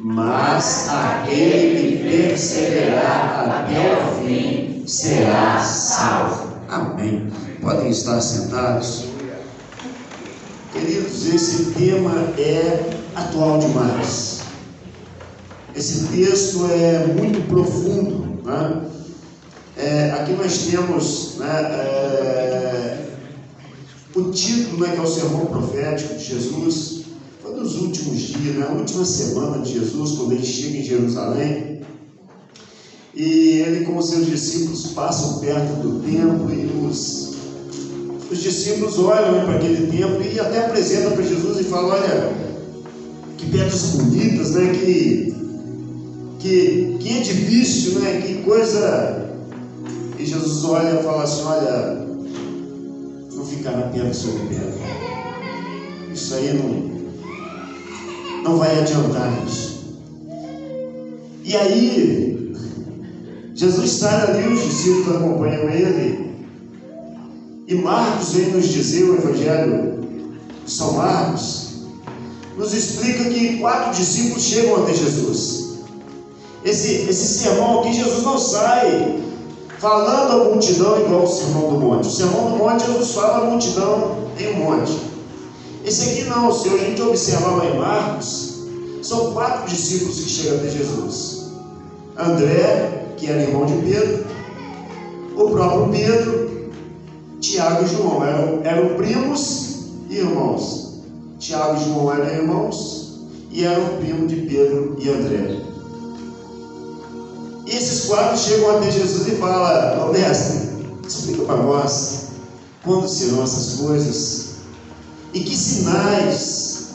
mas aquele que perseverar até o fim será salvo. Amém. Podem estar sentados. Queridos, esse tema é atual demais. Esse texto é muito profundo, né? Aqui nós temos, né, o título, né, que é o sermão profético de Jesus. Foi nos últimos dias, na última semana de Jesus, quando ele chega em Jerusalém, e ele com os seus discípulos passam perto do templo, e os discípulos olham, né, para aquele templo e até apresentam para Jesus e falam: olha, que pedras bonitas, né, que edifício, né, que coisa. E Jesus olha e fala assim: olha, não ficará pedra sobre pedra, isso aí não vai adiantar isso. E aí Jesus sai ali, os discípulos acompanham ele, e Marcos vem nos dizer, o Evangelho de São Marcos nos explica que 4 discípulos chegam até Jesus. Esse sermão aqui, Jesus não sai falando à multidão igual o Sermão do Monte. O Sermão do Monte, Jesus fala à multidão em um monte. Esse aqui não. Se a gente observar lá em Marcos, são 4 discípulos que chegam até Jesus: André, que era irmão de Pedro, o próprio Pedro, Tiago e João, eram primos e irmãos. Tiago e João eram irmãos e eram primos de Pedro e André. E esses 4 chegam até Jesus e falam: ô mestre, explica para nós quando serão essas coisas e que sinais,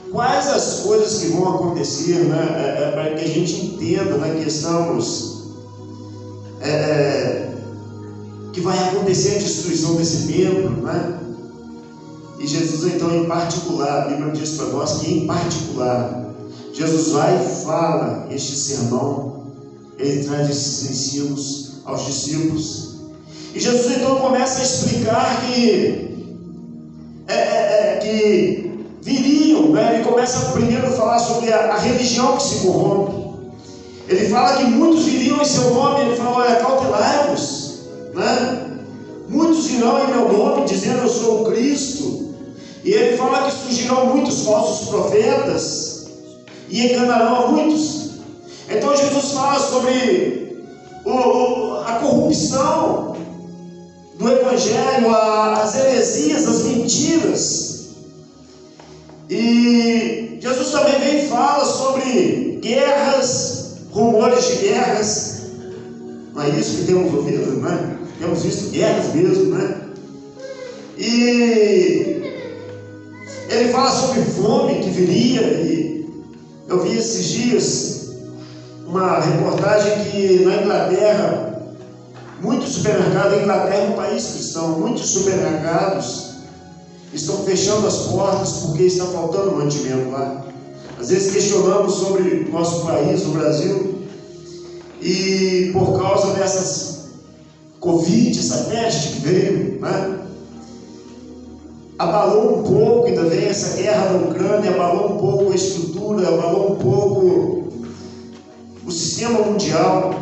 quais as coisas que vão acontecer, né, para que a gente entenda, né, que estamos que vai acontecer a destruição desse templo, né? E Jesus então, em particular, a Bíblia diz para nós que em particular Jesus vai e fala este sermão. Ele traz esses ensinos aos discípulos, e Jesus então começa a explicar que viriam, né? Ele começa primeiro a falar sobre a religião que se corrompe. Ele fala que muitos viriam em seu nome. Ele fala: olha, cautelai-vos, né? Muitos virão em meu nome dizendo: eu sou o Cristo. E ele fala que surgirão muitos falsos profetas e enganarão a muitos. Então Jesus fala sobre a corrupção do Evangelho, as heresias, as mentiras. E Jesus também vem e fala sobre guerras, rumores de guerras. Não é isso que temos ouvido, né? Temos visto guerras mesmo, né? E ele fala sobre fome que viria. E eu vi esses dias uma reportagem que na Inglaterra, muitos supermercados, a Inglaterra é um país cristão, muitos supermercados estão fechando as portas porque está faltando mantimento lá. Às vezes questionamos sobre o nosso país, o Brasil, e por causa dessas Covid, essa peste que veio, né, abalou um pouco, ainda vem essa guerra da Ucrânia, abalou um pouco a estrutura, abalou um pouco o sistema mundial.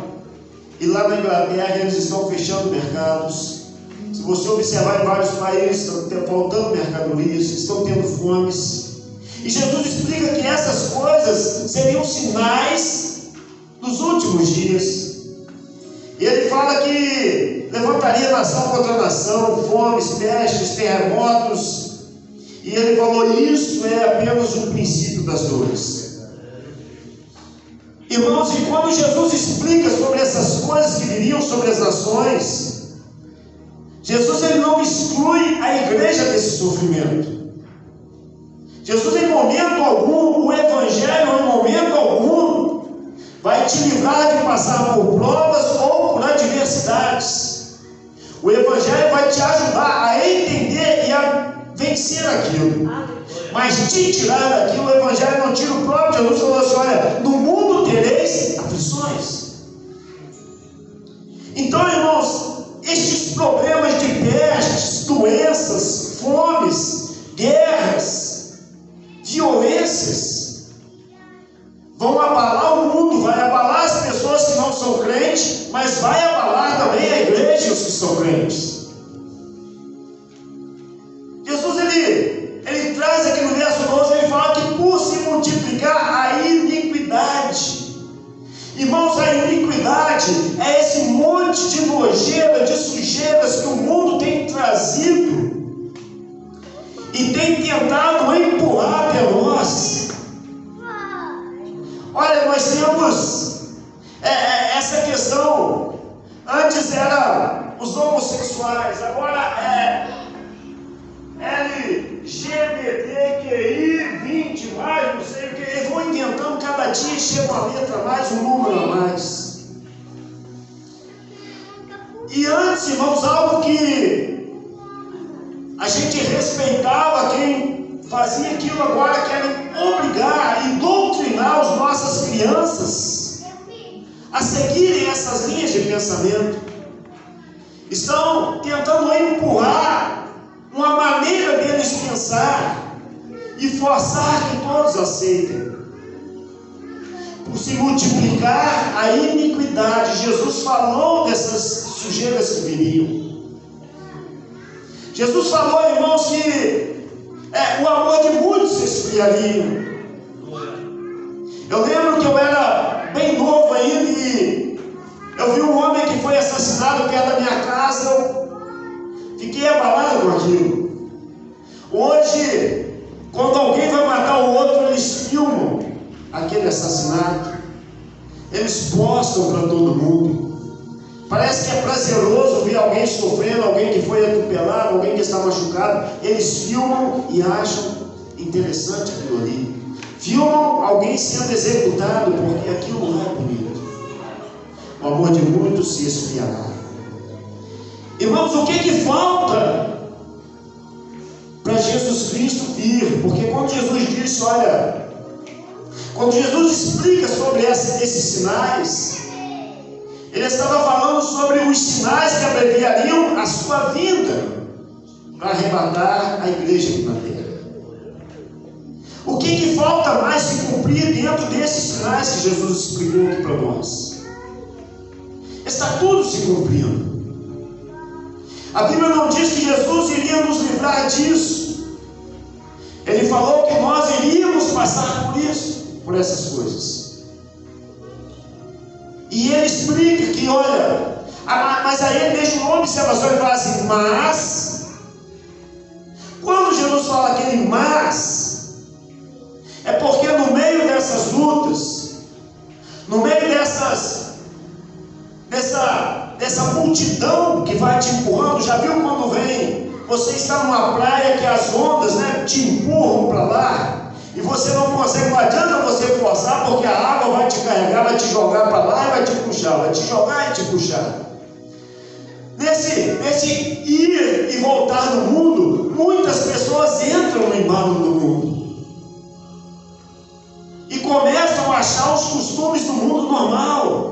E lá na Inglaterra eles estão fechando mercados. Se você observar, em vários países estão faltando mercadorias, estão tendo fomes. E Jesus explica que essas coisas seriam sinais dos últimos dias. E ele fala que levantaria nação contra nação, fomes, pestes, terremotos. E ele falou: isso é apenas um princípio das dores. Irmãos, e quando Jesus explica sobre essas coisas que viriam sobre as nações, Jesus ele não exclui a igreja desse sofrimento. Jesus, em momento algum, o Evangelho, em momento algum, vai te livrar de passar por provas ou por adversidades. O Evangelho vai te ajudar a entender e a vencer aquilo. Mas te tirar daquilo, o Evangelho não tira. O próprio Jesus falou assim: olha, no mundo tereis aflições. Então, irmãos, estes problemas de pestes, doenças, fomes, guerras, violências, vão abalar o mundo, vai abalar as pessoas que não são crentes, mas vai abalar também a igreja e os que são crentes. Jesus, ele traz aqui no verso 12, ele fala que por se multiplicar a iniquidade. Irmãos, a iniquidade é esse monte de nojeira, de sujeiras que o mundo tem trazido e tem tentado empurrar até nós. Olha, nós temos essa questão. Antes era os homossexuais, agora é LGBTQI 20 mais, não sei o que. Eles vão inventando, cada dia chega uma letra a mais, um número a mais. E antes, irmãos, algo que a gente respeitava quem fazia aquilo, agora querem obrigar e doutrinar as nossas crianças a seguirem essas linhas de pensamento. Estão tentando empurrar uma maneira deles pensar e forçar que todos aceitem. Por se multiplicar a iniquidade, Jesus falou dessas sujeiras que viriam. Jesus falou, irmãos, que o amor de muitos se esfriaria. Eu lembro que eu era bem novo ainda e eu vi um homem que foi assassinado perto da minha casa. Eu fiquei abalado com aquilo. Hoje, quando alguém vai matar o outro, eles filmam aquele assassinato. Eles postam para todo mundo. Parece que é prazeroso ver alguém sofrendo, alguém que foi atropelado, alguém que está machucado. Eles filmam e acham interessante aquilo ali. Filmam alguém sendo executado, porque aquilo não é bonito. O amor de muitos se esfriará. Irmãos, o que falta para Jesus Cristo vir? Porque quando Jesus disse, olha, quando Jesus explica sobre esses sinais, ele estava falando sobre os sinais que abreviariam a sua vinda para arrebatar a igreja aqui na terra. O que falta mais se cumprir dentro desses sinais que Jesus explicou aqui para nós? Está tudo se cumprindo. A Bíblia não diz que Jesus iria nos livrar disso. Ele falou que nós iríamos passar por isso, por essas coisas. E ele explica que, olha, mas aí ele deixa uma observação e fala assim, mas, quando Jesus fala aquele mas, é porque no meio dessas lutas, no meio dessa multidão que vai te empurrando, já viu quando vem, você está numa praia que as ondas, te empurram para lá, e você não consegue, não adianta você forçar, porque a água vai te carregar, vai te jogar para lá e vai te puxar, vai te jogar e te puxar. Nesse ir e voltar no mundo, muitas pessoas entram no embalo do mundo e começam a achar os costumes do mundo normal.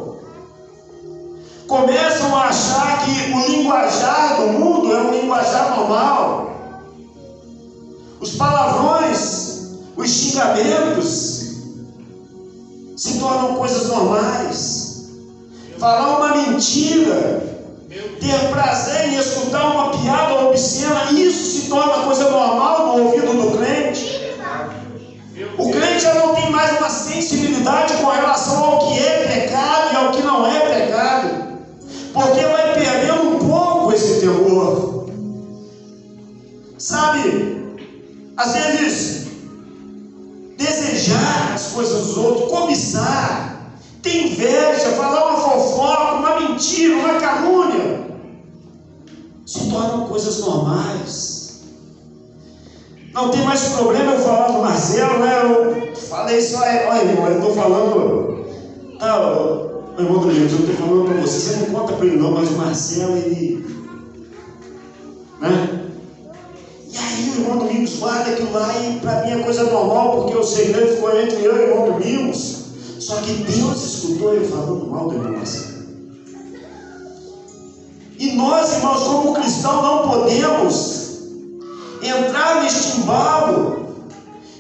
Começam a achar que o linguajar do mundo é um linguajar normal. Os palavrões, os xingamentos se tornam coisas normais. Falar uma mentira, ter prazer em escutar uma piada obscena, isso se torna coisa normal no ouvido do crente. O crente já não tem mais uma sensibilidade com relação ao que é pecado e ao que não é pecado, porque vai perdendo um pouco esse temor. Sabe, às vezes, desejar as coisas dos outros, cobiçar, ter inveja, falar uma fofoca, uma mentira, uma calúnia, se tornam coisas normais. Não tem mais problema eu falar do Marcelo, eu falei isso, olha irmão, eu estou falando, irmão do Jesus, eu estou falando para você não conta para ele não, mas o Marcelo, ele, e aí o irmão Domingos guarda aquilo lá, e para mim é coisa normal, porque o segredo ficou entre eu e o irmão Domingos, só que Deus escutou ele falando mal do irmão Marcelo. E nós, irmãos, como cristãos, não podemos entrar neste embalo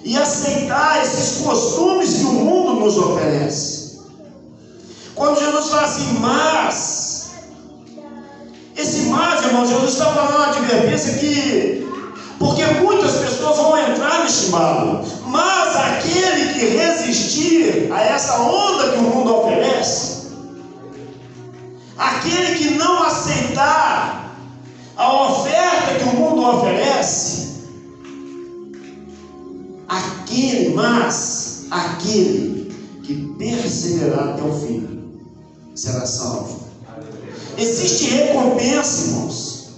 e aceitar esses costumes que o mundo nos oferece. Quando Jesus fala assim, mas, esse mas, irmão, Jesus está falando uma advertência que, porque muitas pessoas vão entrar neste mal, mas aquele que resistir a essa onda que o mundo oferece, aquele que não aceitar a oferta que o mundo oferece, aquele que perseverar até o fim será salvo. Existe recompensa, irmãos,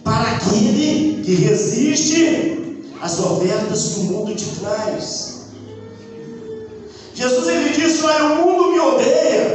para aquele que resiste às ofertas que o mundo te traz. Jesus, ele disse: olha, o mundo me odeia,